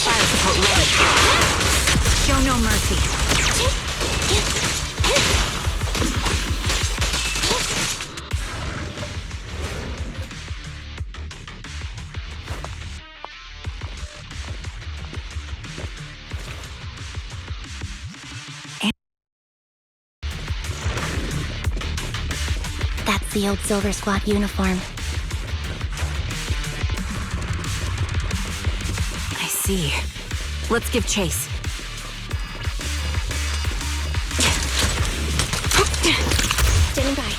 Fire support ready. Show no mercy. That's the old Silver Squad uniform. I see. Let's give chase. Standing by.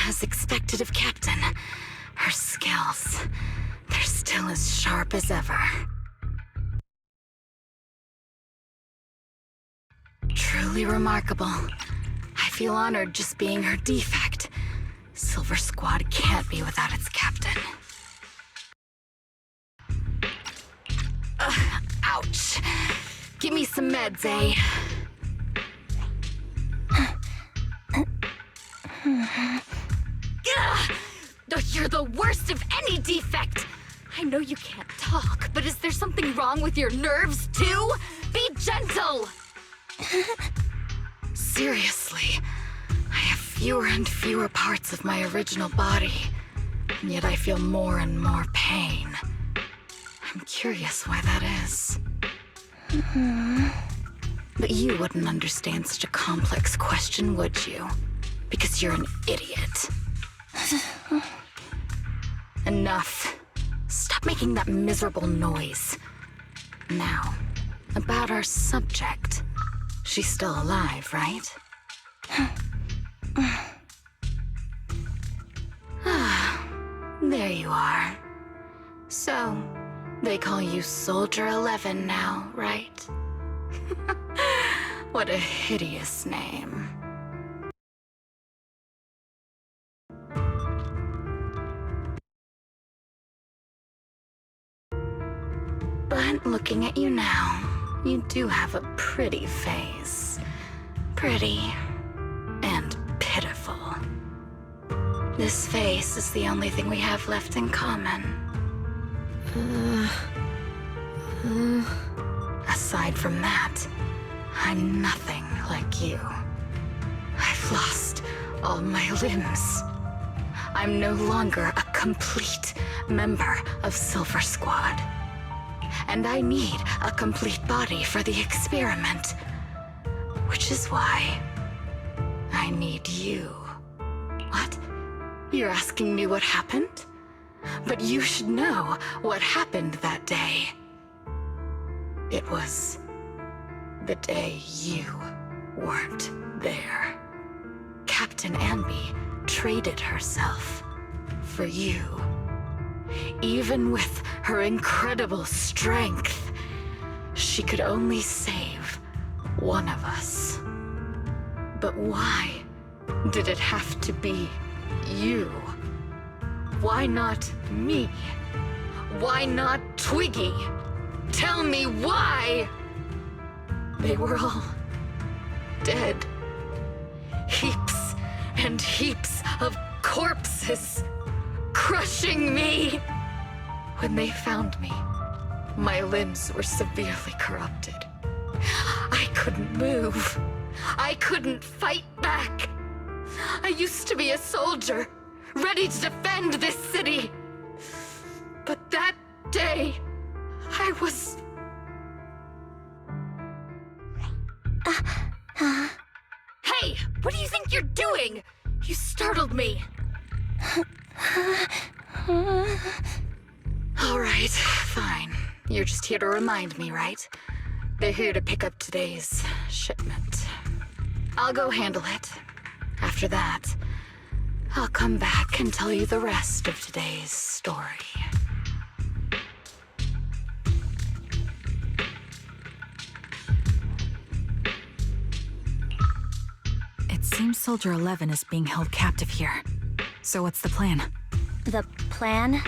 As expected of Captain, her skills, they're still as sharp as ever. Truly remarkable. I feel honored just being her defect. Silver Squad can't be without its captain. Ouch. Give me some meds, eh? You're the worst of any defect! I know you can't talk, but is there something wrong with your nerves, too? Be gentle! Seriously, I have fewer and fewer parts of my original body, and yet I feel more and more pain. I'm curious why that is. But you wouldn't understand such a complex question, would you? Because you're an idiot. Enough. Stop making that miserable noise. Now, about our subject. She's still alive, right? There you are. So, they call you Soldier 11 now, right? What a hideous name. But looking at you now, you do have a pretty face. Pretty and pitiful. This face is the only thing we have left in common. Aside from that, I'm nothing like you. I've lost all my limbs. I'm no longer a complete member of Silver Squad. And I need a complete body for the experiment. Which is why I need you. What? You're asking me what happened? But you should know what happened that day. It was the day you weren't there. Captain Anby traded herself for you. Even with her incredible strength, she could only save one of us. But why did it have to be you? Why not me? Why not Twiggy? Tell me why! They were all dead. Heaps and heaps of corpses, crushing me. When they found me, my limbs were severely corrupted. I couldn't move. I couldn't fight back. I used to be a soldier, ready to defend this city. But that day, I was... Hey, what do you think you're doing? You startled me. All right, fine. You're just here to remind me, right? They're here to pick up today's shipment. I'll go handle it. After that, I'll come back and tell you the rest of today's story. It seems Soldier 11 is being held captive here. So what's the plan? The plan?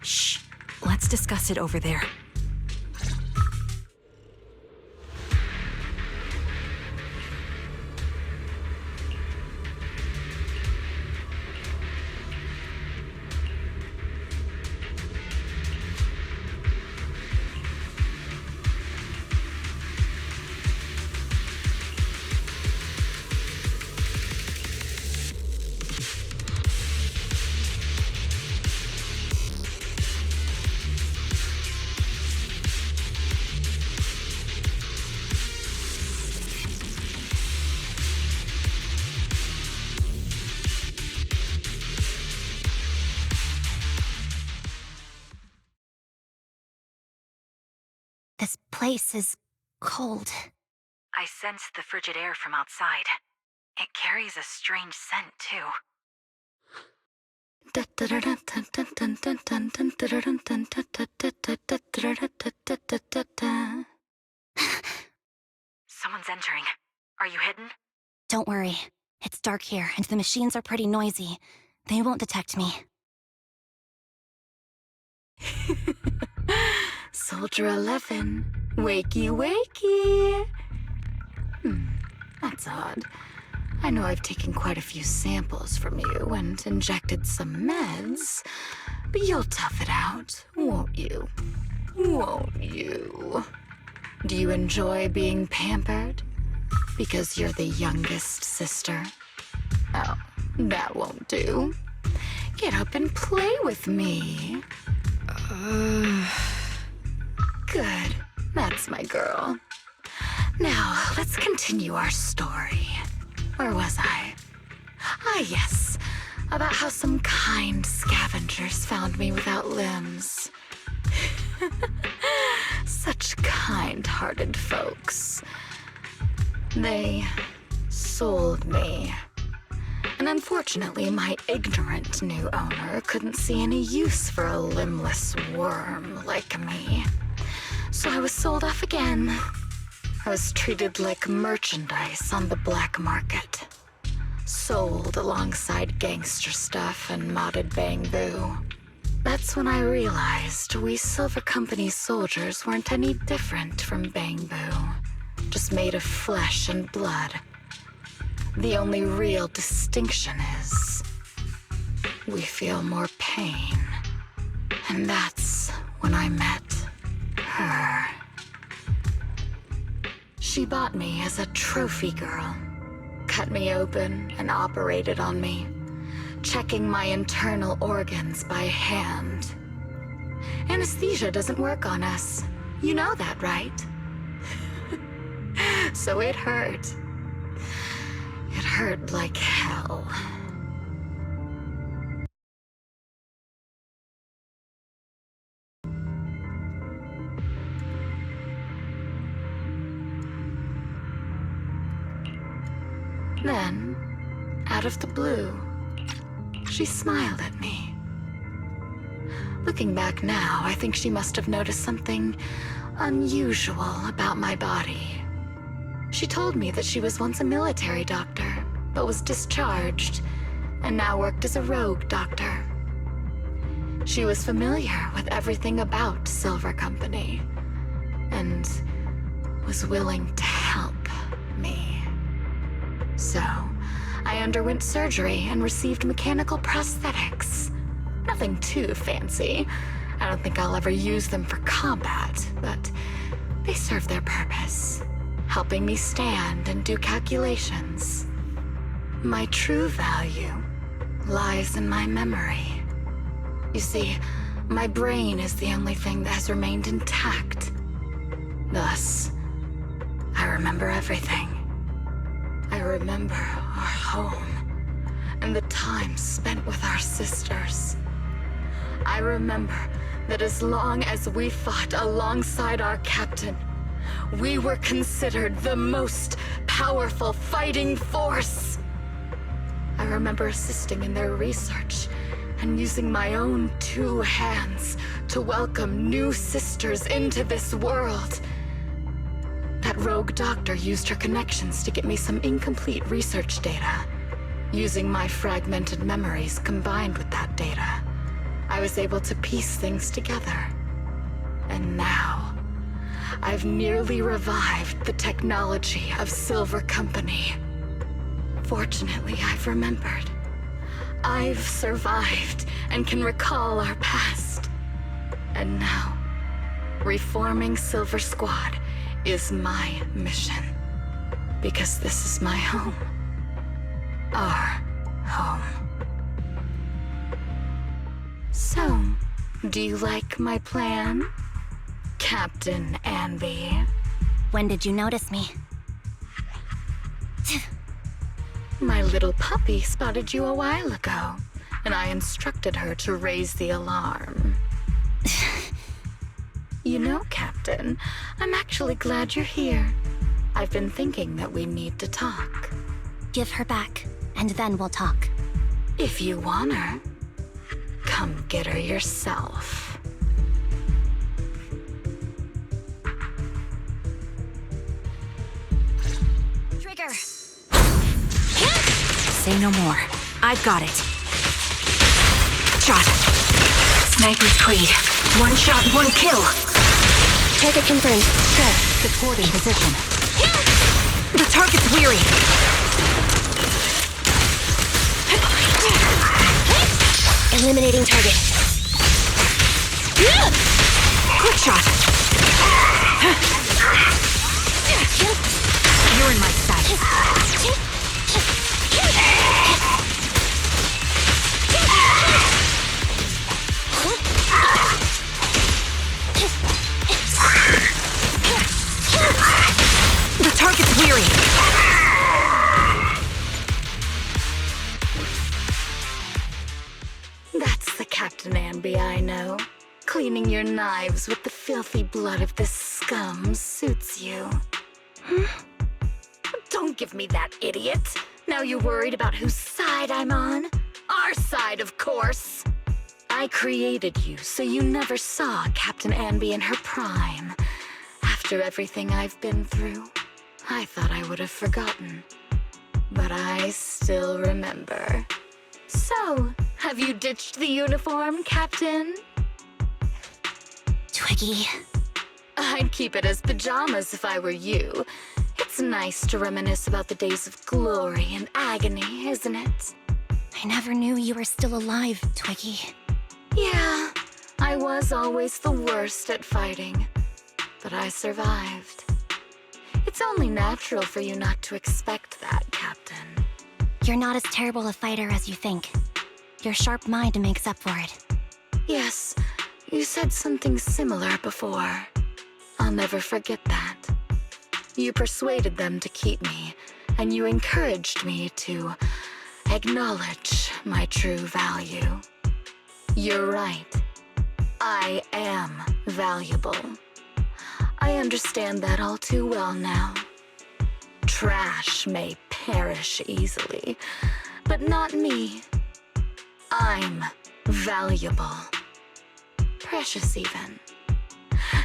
Shh. Let's discuss it over there. This place is cold. I sense the frigid air from outside. It carries a strange scent, too. Someone's entering. Are you hidden? Don't worry. It's dark here, and the machines are pretty noisy. They won't detect me. Soldier 11, wakey wakey. That's odd. I know I've taken quite a few samples from you and injected some meds, but you'll tough it out, won't you? Won't you? Do you enjoy being pampered? Because you're the youngest sister? Oh, that won't do. Get up and play with me. Good. That's my girl. Now, let's continue our story. Where was I? Ah, yes. About how some kind scavengers found me without limbs. Such kind-hearted folks. They sold me. And unfortunately, my ignorant new owner couldn't see any use for a limbless worm like me. So I was sold off again. I was treated like merchandise on the black market. Sold alongside gangster stuff and modded bamboo. That's when I realized we Silver Company soldiers weren't any different from bamboo. Just made of flesh and blood. The only real distinction is we feel more pain. And that's when I met her. She bought me as a trophy girl, cut me open and operated on me, checking my internal organs by hand. Anesthesia doesn't work on us. You know that, right? So it hurt. It hurt like hell. Then, out of the blue, she smiled at me. Looking back now, I think she must have noticed something unusual about my body. She told me that she was once a military doctor, but was discharged, and now worked as a rogue doctor. She was familiar with everything about Silver Company, and was willing to help me. So, I underwent surgery and received mechanical prosthetics. Nothing too fancy. I don't think I'll ever use them for combat, but they serve their purpose, helping me stand and do calculations. My true value lies in my memory. You see, my brain is the only thing that has remained intact. Thus, I remember everything. I remember our home and the time spent with our sisters. I remember that as long as we fought alongside our captain, we were considered the most powerful fighting force. I remember assisting in their research and using my own 2 hands to welcome new sisters into this world. That rogue doctor used her connections to get me some incomplete research data. Using my fragmented memories combined with that data, I was able to piece things together. And now, I've nearly revived the technology of Silver Company. Fortunately, I've remembered. I've survived and can recall our past. And now, reforming Silver Squad is my mission. Because this is my home. Our home. So, do you like my plan, Captain Anby? When did you notice me? My little puppy spotted you a while ago, and I instructed her to raise the alarm. You know, Captain, I'm actually glad you're here. I've been thinking that we need to talk. Give her back, and then we'll talk. If you want her, come get her yourself. Trigger! Say no more. I've got it. Shot. Sniper's Creed. One shot, one kill. Target confirmed. Go. Support in position. The target's weary. Eliminating target. Quick shot. You're in my sight. The target's weary. That's the Captain Anby I know. Cleaning your knives with the filthy blood of this scum suits you. Don't give me that, idiot. Now you're worried about whose side I'm on? Our side, of course. I created you so you never saw Captain Anby in her prime. After everything I've been through, I thought I would have forgotten. But I still remember. So, have you ditched the uniform, Captain? Twiggy. I'd keep it as pajamas if I were you. It's nice to reminisce about the days of glory and agony, isn't it? I never knew you were still alive, Twiggy. Yeah, I was always the worst at fighting, but I survived. It's only natural for you not to expect that, Captain. You're not as terrible a fighter as you think. Your sharp mind makes up for it. Yes, you said something similar before. I'll never forget that. You persuaded them to keep me, and you encouraged me to acknowledge my true value. You're right. I am valuable. I understand that all too well now. Trash may perish easily, but not me. I'm valuable. Precious even.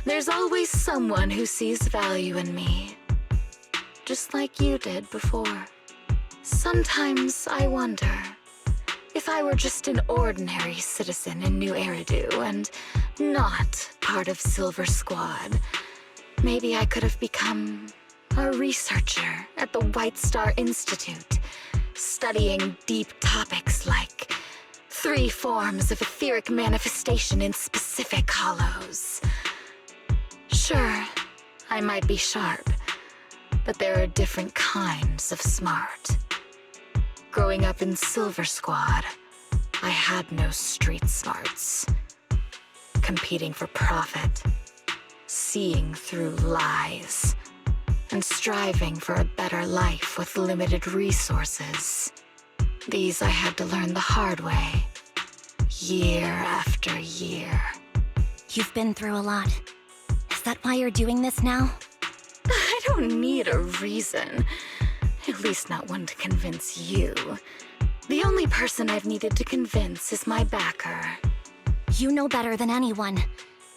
There's always someone who sees value in me, just like you did before. Sometimes I wonder if I were just an ordinary citizen in New Eridu and not part of Silver Squad, maybe I could have become a researcher at the White Star Institute, studying deep topics like 3 forms of etheric manifestation in specific hollows. Sure, I might be sharp, but there are different kinds of smart. Growing up in Silver Squad, I had no street smarts. Competing for profit, seeing through lies, and striving for a better life with limited resources. These I had to learn the hard way, year after year. You've been through a lot. Is that why you're doing this now? I don't need a reason. At least not one to convince you. The only person I've needed to convince is my backer. You know better than anyone.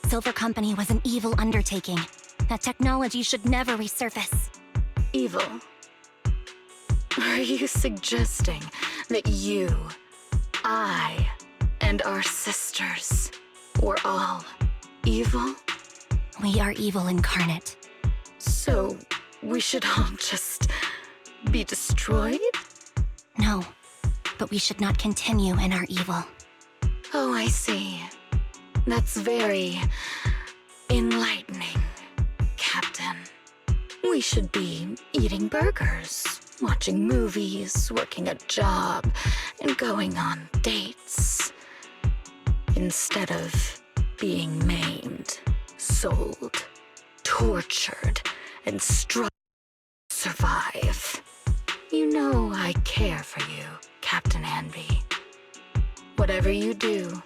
Silver Company was an evil undertaking. That technology should never resurface. Evil? Are you suggesting that you, I, and our sisters were all evil? We are evil incarnate. So, we should all just be destroyed? No, but we should not continue in our evil. Oh, I see. That's very enlightening, Captain. We should be eating burgers, watching movies, working a job, and going on dates. Instead of being maimed, sold, tortured, and struck to survive. You know I care for you, Captain Anby. Whatever you do,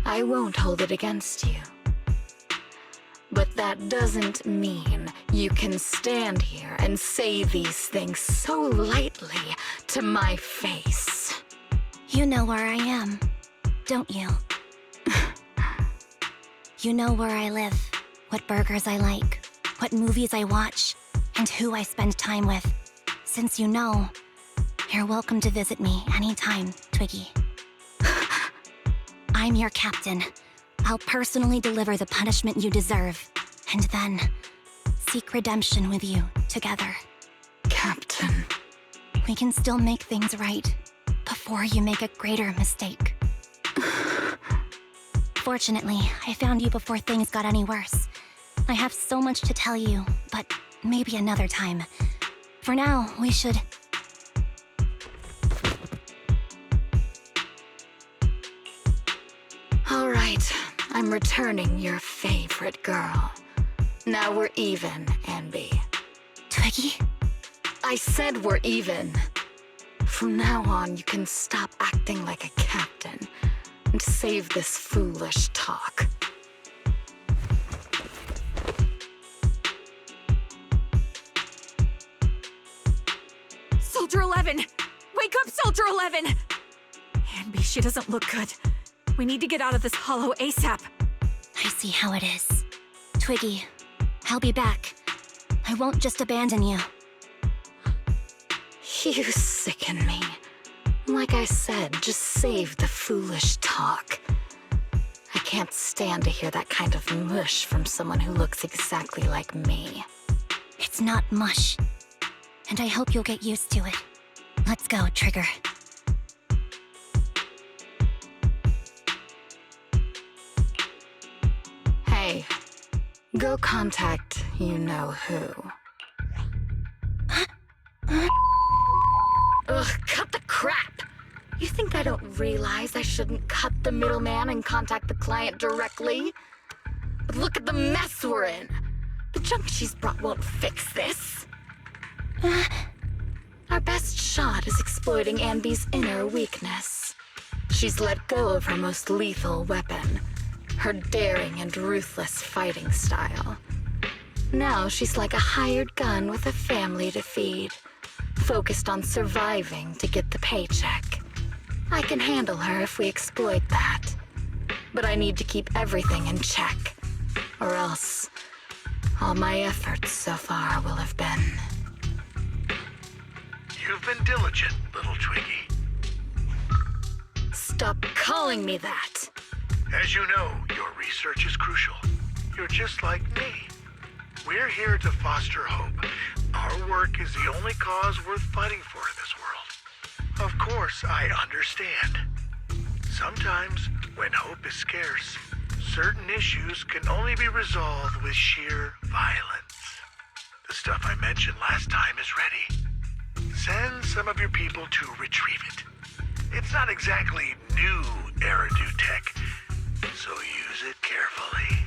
I won't hold it against you. But that doesn't mean you can stand here and say these things so lightly to my face. You know where I am, don't you? You know where I live, what burgers I like, what movies I watch, and who I spend time with. Since you know, you're welcome to visit me anytime, Twiggy. I'm your captain. I'll personally deliver the punishment you deserve, and then seek redemption with you together. Captain. We can still make things right before you make a greater mistake. Fortunately, I found you before things got any worse. I have so much to tell you, but maybe another time. For now, we should... All right, I'm returning your favorite girl. Now we're even, Anby. Twiggy? I said we're even. From now on, you can stop acting like a captain and save this foolish talk. Soldier 11! Wake up, Soldier 11! Anby, she doesn't look good. We need to get out of this hollow ASAP. I see how it is. Twiggy, I'll be back. I won't just abandon you. You sicken me. Like I said, just save the foolish talk. I can't stand to hear that kind of mush from someone who looks exactly like me. It's not mush. And I hope you'll get used to it. Let's go, Trigger. Hey, go contact you-know-who. Ugh, cut the crap! You think I don't realize I shouldn't cut the middleman and contact the client directly? But look at the mess we're in! The junk she's brought won't fix this. Our best shot is exploiting Anby's inner weakness. She's let go of her most lethal weapon, her daring and ruthless fighting style. Now she's like a hired gun with a family to feed, focused on surviving to get the paycheck. I can handle her if we exploit that. But I need to keep everything in check, or else all my efforts so far will have been... You've been diligent, little Twiggy. Stop calling me that! As you know, your research is crucial. You're just like me. We're here to foster hope. Our work is the only cause worth fighting for in this world. Of course, I understand. Sometimes, when hope is scarce, certain issues can only be resolved with sheer violence. The stuff I mentioned last time is ready. Send some of your people to retrieve it. It's not exactly new Eridu tech, so use it carefully.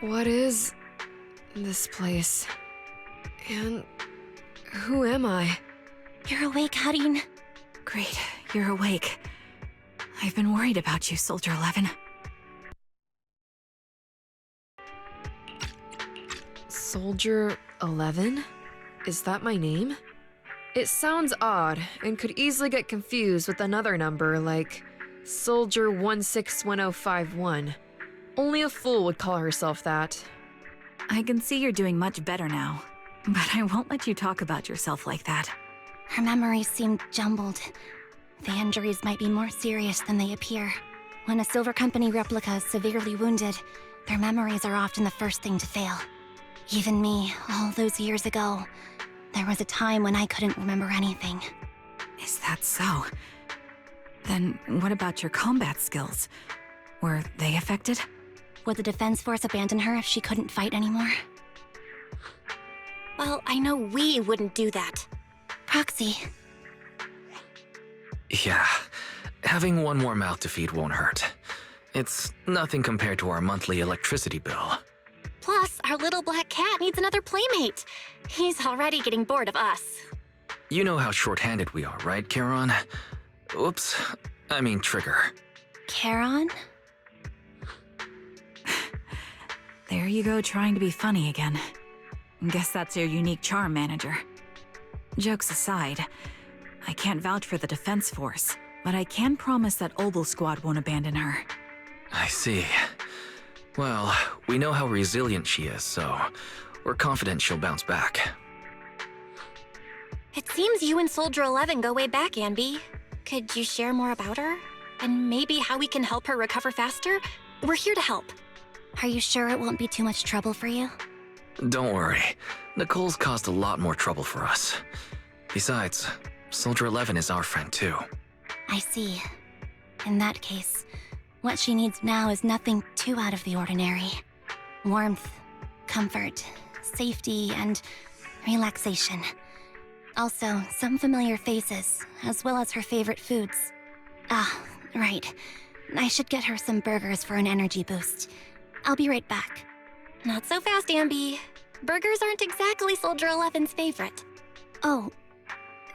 What is this place? And Who am I? You're awake, Hadeen. Great, you're awake. I've been worried about you, Soldier 11. Soldier 11? Is that my name? It sounds odd and could easily get confused with another number like Soldier 161051. Only a fool would call herself that. I can see you're doing much better now, but I won't let you talk about yourself like that. Her memories seem jumbled. The injuries might be more serious than they appear. When a Silver Company replica is severely wounded, their memories are often the first thing to fail. Even me, all those years ago, there was a time when I couldn't remember anything. Is that so? Then what about your combat skills? Were they affected? Would the Defense Force abandon her if she couldn't fight anymore? Well, I know we wouldn't do that. Proxy. Yeah, having one more mouth to feed won't hurt. It's nothing compared to our monthly electricity bill. Plus, our little black cat needs another playmate. He's already getting bored of us. You know how short-handed we are, right, Charon? Oops, I mean Trigger. Charon? There you go, trying to be funny again. Guess that's your unique charm, Manager. Jokes aside, I can't vouch for the Defense Force, but I can promise that Obel Squad won't abandon her. I see. Well, we know how resilient she is, so we're confident she'll bounce back. It seems you and Soldier 11 go way back, Anby. Could you share more about her? And maybe how we can help her recover faster? We're here to help. Are you sure it won't be too much trouble for you? Don't worry. Nicole's caused a lot more trouble for us. Besides, Soldier 11 is our friend too. I see. In that case, what she needs now is nothing too out of the ordinary. Warmth, comfort, safety, and relaxation. Also, some familiar faces, as well as her favorite foods. Ah, right. I should get her some burgers for an energy boost. I'll be right back. Not so fast, Anby. Burgers aren't exactly Soldier 11's favorite. Oh,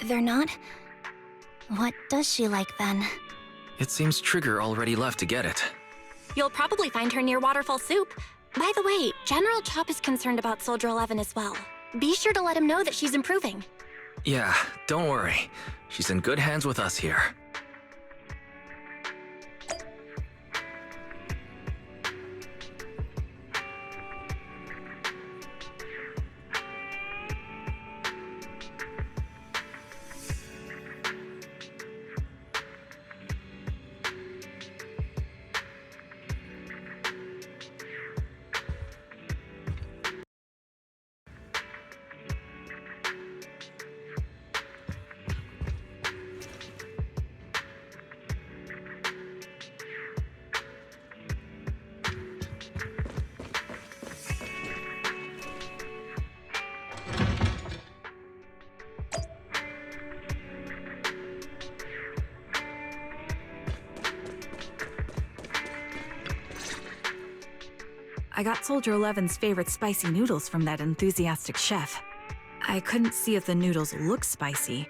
they're not? What does she like then? It seems Trigger already left to get it. You'll probably find her near Waterfall Soup. By the way, General Chop is concerned about Soldier 11 as well. Be sure to let him know that she's improving. Yeah, don't worry. She's in good hands with us here. I got Soldier 11's favorite spicy noodles from that enthusiastic chef. I couldn't see if the noodles look spicy,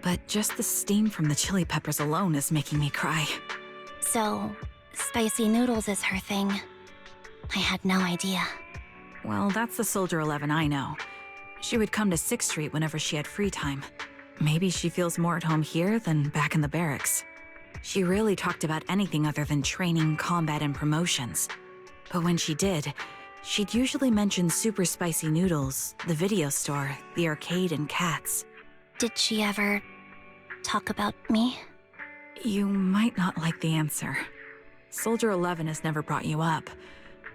but just the steam from the chili peppers alone is making me cry. So, spicy noodles is her thing. I had no idea. Well, that's the Soldier 11 I know. She would come to 6th Street whenever she had free time. Maybe she feels more at home here than back in the barracks. She rarely talked about anything other than training, combat, and promotions. But when she did, she'd usually mention super spicy noodles, the video store, the arcade, and cats. Did she ever talk about me? You might not like the answer. Soldier 11 has never brought you up,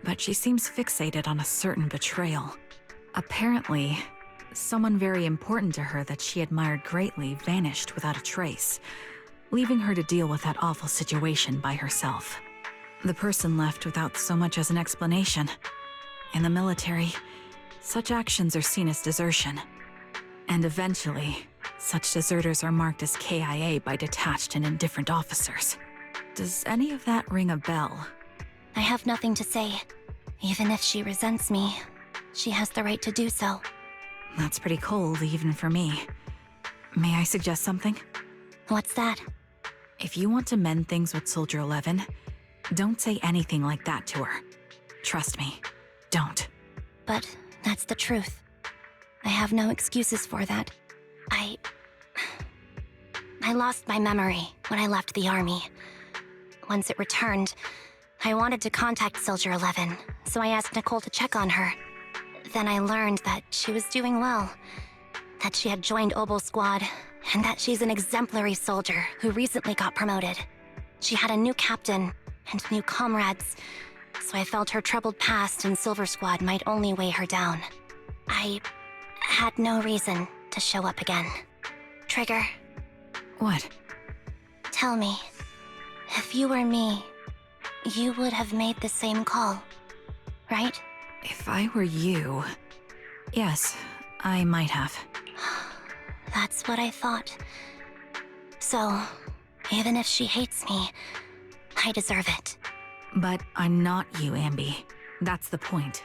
but she seems fixated on a certain betrayal. Apparently, someone very important to her that she admired greatly vanished without a trace, leaving her to deal with that awful situation by herself. The person left without so much as an explanation. In the military, such actions are seen as desertion. And eventually, such deserters are marked as KIA by detached and indifferent officers. Does any of that ring a bell? I have nothing to say. Even if she resents me, she has the right to do so. That's pretty cold, even for me. May I suggest something? What's that? If you want to mend things with Soldier 11, don't say anything like that to her. Trust me, don't. But that's the truth. I have no excuses for that. I lost my memory when I left the army. Once it returned, I wanted to contact Soldier 11, so I asked Nicole to check on her. Then I learned that she was doing well, that she had joined Obel Squad, and that she's an exemplary soldier who recently got promoted. She had a new captain and new comrades, so I felt her troubled past in Silver Squad might only weigh her down. I had no reason to show up again. Trigger, What? tell me, if you were me, you would have made the same call, right? If I were you... Yes, I might have. That's what I thought. So, even if she hates me, I deserve it. But I'm not you, Ambi. That's the point.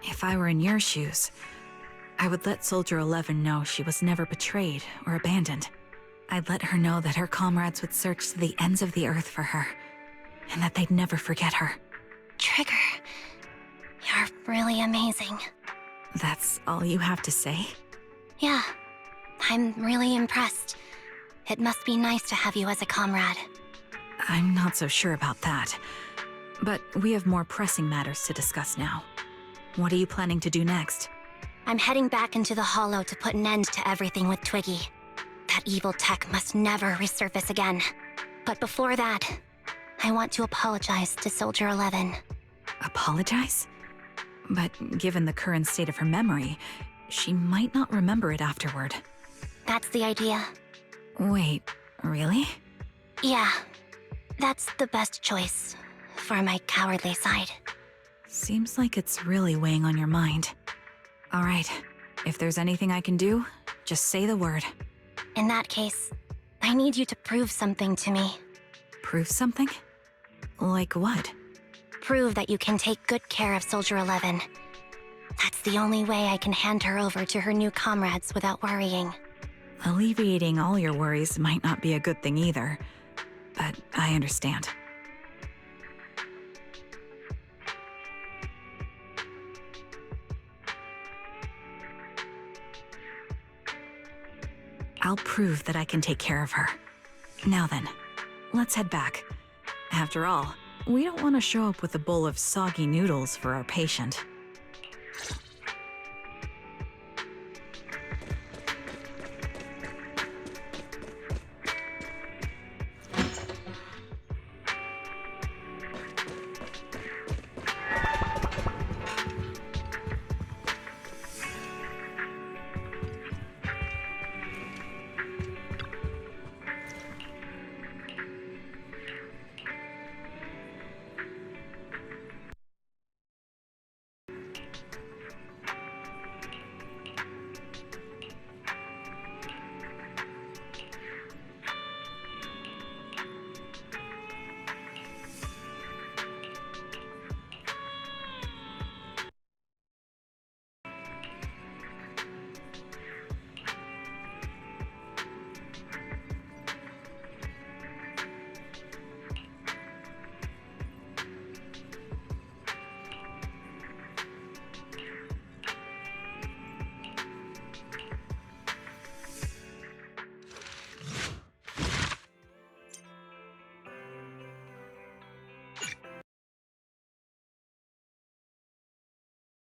If I were in your shoes, I would let Soldier 11 know she was never betrayed or abandoned. I'd let her know that her comrades would search to the ends of the earth for her, and that they'd never forget her. Trigger, you're really amazing. That's all you have to say? Yeah, I'm really impressed. It must be nice to have you as a comrade. I'm not so sure about that. But we have more pressing matters to discuss now. What are you planning to do next? I'm heading back into the Hollow to put an end to everything with Twiggy. That evil tech must never resurface again. But before that, I want to apologize to Soldier 11. Apologize? But given the current state of her memory, she might not remember it afterward. That's the idea. Wait, really? Yeah, that's the best choice for my cowardly side. Seems like it's really weighing on your mind. All right, if there's anything I can do, just say the word. In that case, I need you to prove something to me. Prove something? Like what? Prove that you can take good care of Soldier 11. That's the only way I can hand her over to her new comrades without worrying. Alleviating all your worries might not be a good thing either, but I understand. I'll prove that I can take care of her. Now then, let's head back. After all, we don't want to show up with a bowl of soggy noodles for our patient.